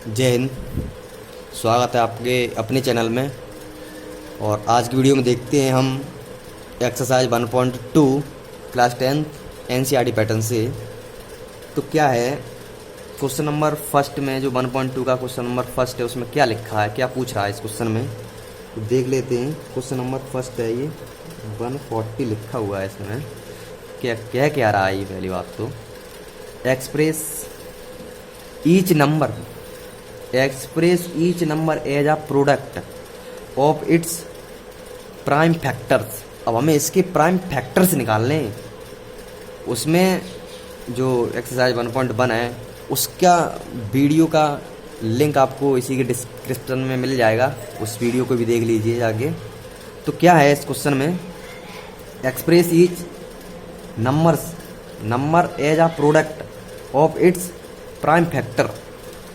जय हिंद। स्वागत है आपके अपने चैनल में। और आज की वीडियो में देखते हैं हम एक्सरसाइज 1.2 क्लास 10 एनसीईआरटी पैटर्न से। तो क्या है क्वेश्चन नंबर फर्स्ट में, जो 1.2 का क्वेश्चन नंबर फर्स्ट है, उसमें क्या लिखा है, क्या पूछ रहा है इस क्वेश्चन में, तो देख लेते हैं। क्वेश्चन नंबर फर्स्ट है, ये 140 लिखा हुआ है। इसमें क्या रहा है ये पहली बात तो, express each number as a product of its prime factors. अब हमें इसके प्राइम फैक्टर्स निकालने हैं। उसमें जो एक्सरसाइज 1.1 है उसका वीडियो का लिंक आपको इसी के डिस्क्रिप्शन में मिल जाएगा, उस वीडियो को भी देख लीजिए जाके। तो क्या है इस क्वेश्चन में, express each number as a product of its prime factor.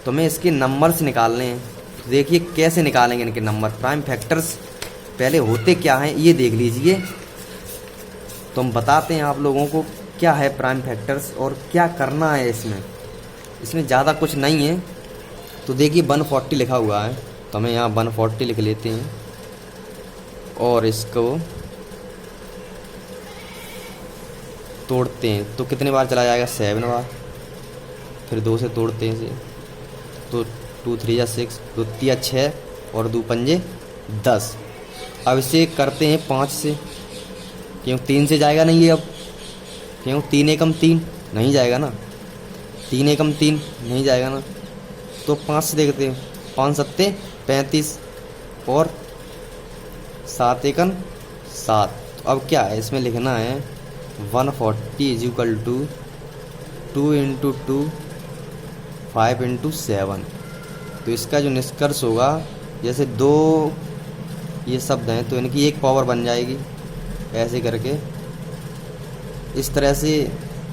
तो हमें इसके नंबर्स निकालने हैं। तो देखिए कैसे निकालेंगे इनके नंबर। प्राइम फैक्टर्स पहले होते क्या हैं ये देख लीजिए, तो हम बताते हैं आप लोगों को क्या है प्राइम फैक्टर्स और क्या करना है इसमें। इसमें ज़्यादा कुछ नहीं है। तो देखिए 140 लिखा हुआ है, तो हमें यहाँ 140 लिख लेते हैं और इसको तोड़ते हैं। तो कितने बार चला जाएगा, 7 बार। फिर 2 से तोड़ते हैं इसे, तो 2 3 6, 2 3 6 और 2 5 10। अब इसे करते हैं 5 से, क्यों 3 से जाएगा नहीं ये। अब क्यों 3 एकम 3 नहीं जाएगा ना, 3 एकम 3 नहीं जाएगा ना। तो 5 से देखते हैं, 5 सत्ते 35 और 7 एकम 7। तो अब क्या है इसमें लिखना है, 140 is equal to 2 into 2 5 into 7। तो इसका जो निष्कर्ष होगा, जैसे 2 ये शब्द हैं तो इनकी एक पावर बन जाएगी। ऐसे करके इस तरह से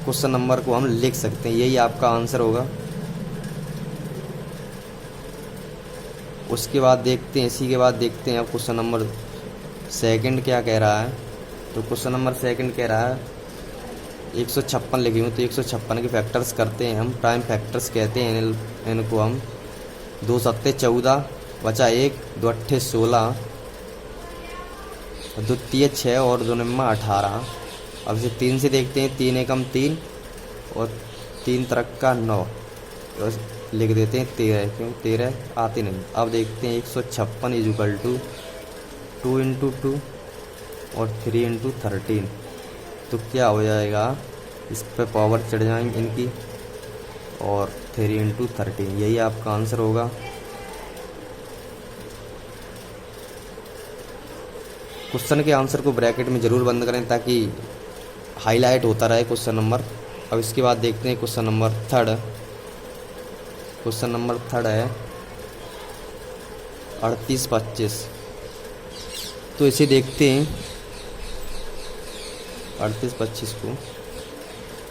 क्वेश्चन नंबर को हम लिख सकते हैं। यही आपका आंसर होगा। उसके बाद देखते हैं, इसी के बाद देखते हैं अब क्वेश्चन नंबर सेकंड क्या कह रहा है। तो क्वेश्चन नंबर सेकंड कह रहा है 156 लिखी हूँ, तो 156 के फैक्टर्स करते हैं हम। प्राइम फैक्टर्स कहते हैं इनको हम। 2 सत्ते 14 बचा 1, 2 अट्ठे 16, 2 तिये 6 और 2 निम्मा 18। अब इसे 3 से देखते हैं, 3 एकम 3 और 3 तरक का 9, तो लिख देते हैं 13, क्यों 13 आते नहीं। अब देखते हैं 156 इज इक्वल टू 2 इंटू 2 और 3 इंटू 13। तो क्या हो जाएगा, इस पर पावर चढ़ जाएंगी इनकी, और 3 इंटू 13, यही आपका आंसर होगा। क्वेश्चन के आंसर को ब्रैकेट में ज़रूर बंद करें ताकि हाईलाइट होता रहे क्वेश्चन नंबर। अब इसके बाद देखते हैं question number third. Question number third है 38 25। तो इसे देखते हैं 38 25 को।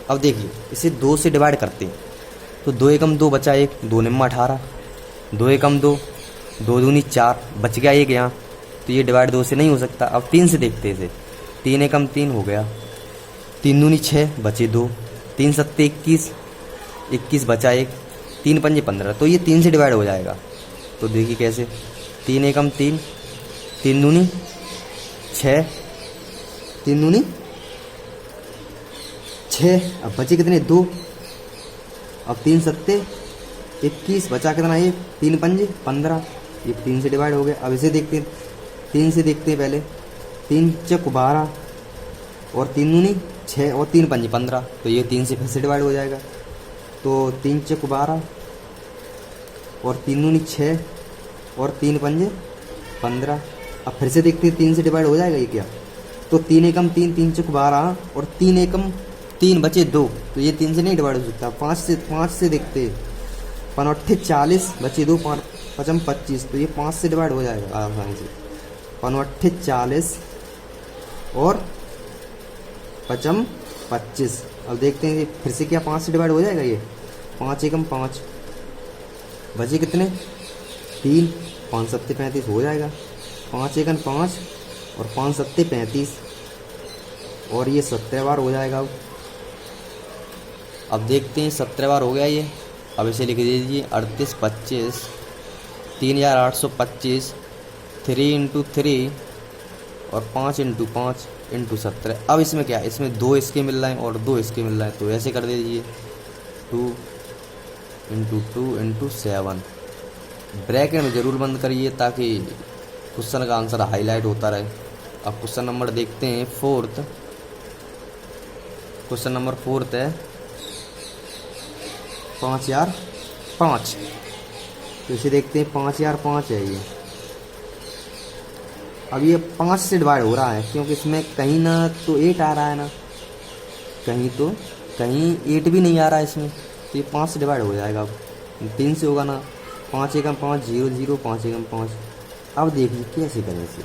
अब देखिए इसे 2 से डिवाइड करते हैं, तो 2 एकम 2 बचा 1, 2 निम्मा 18, 2 एकम 2, 2 दूनी 4, बच गया 1 यहाँ। तो ये डिवाइड 2 से नहीं हो सकता। अब 3 से देखते हैं इसे, 3 एकम 3 हो गया, 3 दूनी 6 बचे 2, 3 सत्ते 21, 21 बचा 1, 3 पंजे 15। तो ये 3 से डिवाइड हो जाएगा। तो देखिए कैसे, 3 एकम 3, 3 दूनी 6, 3 दूनी 6, अब बचे कितने 2। अब 3 सत्ते 21 बचा कितना 1, 3 पंजे 15, ये 3 से डिवाइड हो गया। अब इसे देखते हैं, 3 से देखते हैं पहले, 3 चक 12 और 3 दूनी 6 और 3 पंजे 15। तो ये 3 से फिर से डिवाइड हो जाएगा। तो 3 चक 12 और 3 दूनी 6 और 3 पंजे 15। अब फिर से देखते हैं 3 से डिवाइड हो जाएगा ये क्या। तो 3 एकम 3, 3 चक 12 और 3 एकम 3 बचे 2। तो ये 3 से नहीं डिवाइड हो सकता। 5 से देखते, 5 अट्ठे 40 बचे 2, 5 पचम 25। तो ये 5 से डिवाइड हो जाएगा आसानी से। 5 अट्ठे 40 और पचम 25। अब देखते हैं फिर से क्या 5 से डिवाइड हो जाएगा ये। 5 एकम 5 बचे कितने 3, 5 सत्ते 35 हो जाएगा। 5 एकम 5 और 5 सत्ते 35 और ये 17 बार हो जाएगा। अब देखते हैं 17 बार हो गया ये। अब इसे लिख दीजिए 38 25 3825 3 × 3 और 5 × 5 × 17। अब इसमें क्या है, इसमें 2 इसके मिल रहे हैं और 2 इसके मिल रहे हैं, तो ऐसे कर दीजिए 2 × 2 × 7। ब्रैकेट में ज़रूर बंद करिए ताकि क्वेश्चन का आंसर हाईलाइट होता रहे। अब क्वेश्चन नंबर देखते हैं फोर्थ। क्वेश्चन नंबर फोर्थ है 5005। तो इसे देखते हैं 5005 है ये। अब ये 5 से डिवाइड हो रहा है क्योंकि इसमें कहीं ना तो 8 आ रहा है ना, कहीं 8 भी नहीं आ रहा है इसमें, तो ये 5 से डिवाइड हो जाएगा। अब 3 से होगा ना, 5 एकम 5 0 0 5 एकम 5। अब देखिए कैसे करें इसे।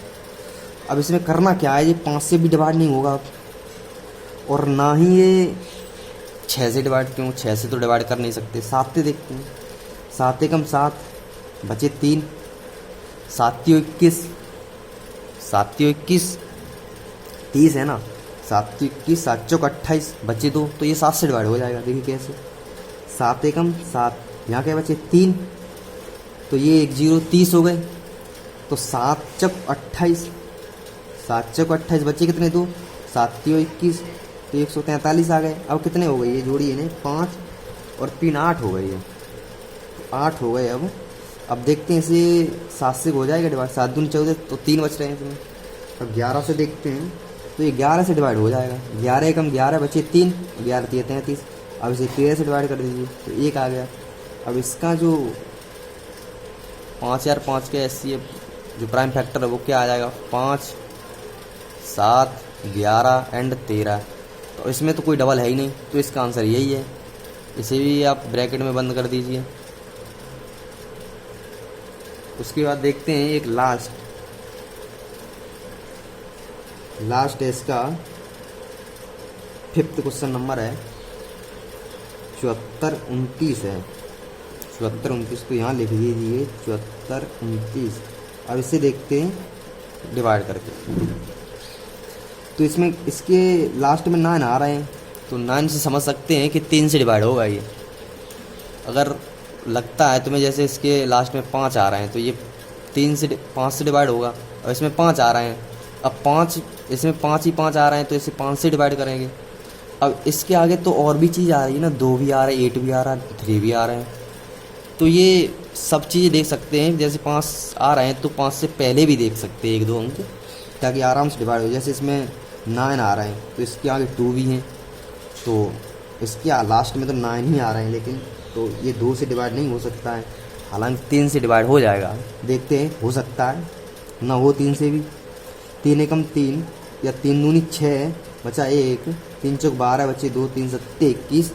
अब इसमें करना क्या है, ये 5 से भी डिवाइड नहीं होगा और ना ही ये 6 से डिवाइड, क्यों 6 से तो डिवाइड कर नहीं सकते। 7 से देखते हैं, 7 एकम 7 बचे 3, 7 21 7 21 30 है ना, 7 21 7 चौक 28 बचे 2, तो ये 7 से डिवाइड हो जाएगा। देखिए कैसे, 7 एकम 7, यहाँ क्या बचे 3, तो ये 1 0 30 हो गए, तो 7 चौक 28 7 चौक 28 बचे कितने 2, 7 21 तो 143 आ गए। अब कितने हो गए ये जोड़िए ने, 5 और 3 8 हो गए, ये 8 हो गए। अब देखते हैं इसे 7 से हो जाएगा डिवाइड, 7 दूनी 14 तो 3 बच रहे हैं इसमें। अब 11 से देखते हैं, तो ये 11 से डिवाइड हो जाएगा। 11 एकम 11 बचे 3, 11 3 33। अब इसे 13 से डिवाइड कर दीजिए तो 1 आ गया। अब इसका जो 5005 के एचसीएफ जो प्राइम फैक्टर है वो क्या आ जाएगा, 5 7 11 एंड 13। तो इसमें तो कोई डबल है ही नहीं, तो इसका आंसर यही है। इसे भी आप ब्रैकेट में बंद कर दीजिए। उसके बाद देखते हैं एक लास्ट है, इसका 5th क्वेश्चन नंबर है 74 29 है, 74 29। तो यहाँ लिख दीजिए 74 29। अब इसे देखते हैं डिवाइड करके, तो इसमें इसके लास्ट में 9 आ रहे हैं, तो 9 से समझ सकते हैं कि 3 से डिवाइड होगा ये। अगर लगता है तुम्हें जैसे इसके लास्ट में 5 आ रहे हैं तो ये 5 से डिवाइड होगा, और इसमें 5 आ रहे हैं। अब 5 इसमें 5 ही 5 आ रहे हैं तो इसे 5 से डिवाइड करेंगे। अब इसके आगे तो और भी चीज़ आ रही है ना, 2 भी आ रहा है, 8 भी आ रहा है, 3 भी आ रहे हैं, तो ये सब चीज़ें देख सकते हैं। जैसे 5 आ रहे हैं तो 5 से पहले भी देख सकते हैं 1-2 अंक, ताकि आराम से डिवाइड हो। जैसे इसमें 9 आ रहे हैं तो इसके आगे 2 भी हैं, तो इसके लास्ट में तो 9 ही आ रहे हैं, लेकिन तो ये 2 से डिवाइड नहीं हो सकता है, हालांकि 3 से डिवाइड हो जाएगा। देखते हैं, हो सकता है ना हो 3 से भी। 3 एकम 3 या 3 दूनी 6 बचा 1, 3 चौक 12 बचे 2, 3 7 21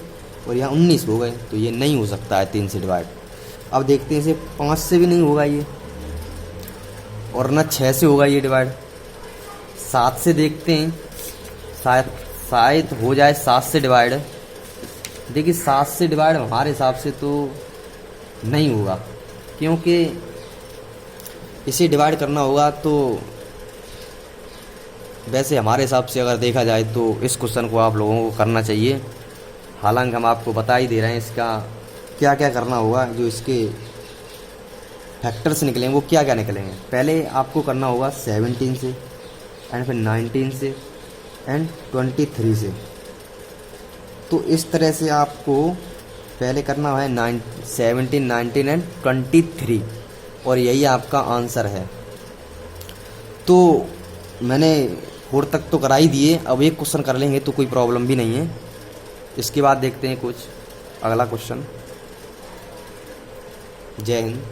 और यहाँ 19 हो गए, तो ये नहीं हो सकता है 3 से डिवाइड। अब देखते हैं इसे 5 से भी नहीं होगा ये, और ना 6 से होगा ये डिवाइड। 7 से देखते हैं, शायद हो जाए 7 से डिवाइड। देखिए 7 से डिवाइड हमारे हिसाब से तो नहीं होगा, क्योंकि इसे डिवाइड करना होगा तो वैसे हमारे हिसाब से अगर देखा जाए तो इस क्वेश्चन को आप लोगों को करना चाहिए। हालांकि हम आपको बता ही दे रहे हैं इसका क्या क्या करना होगा, जो इसके फैक्टर्स निकलेंगे वो क्या क्या निकलेंगे। पहले आपको करना होगा 17 से एंड फिर 19 से एंड 23 से। तो इस तरह से आपको पहले करना है 17 19 एंड 23, और यही आपका आंसर है। तो मैंने 4 तक तो करा ही दिए, अब एक क्वेश्चन कर लेंगे तो कोई प्रॉब्लम भी नहीं है। इसके बाद देखते हैं कुछ अगला क्वेश्चन। जय हिंद।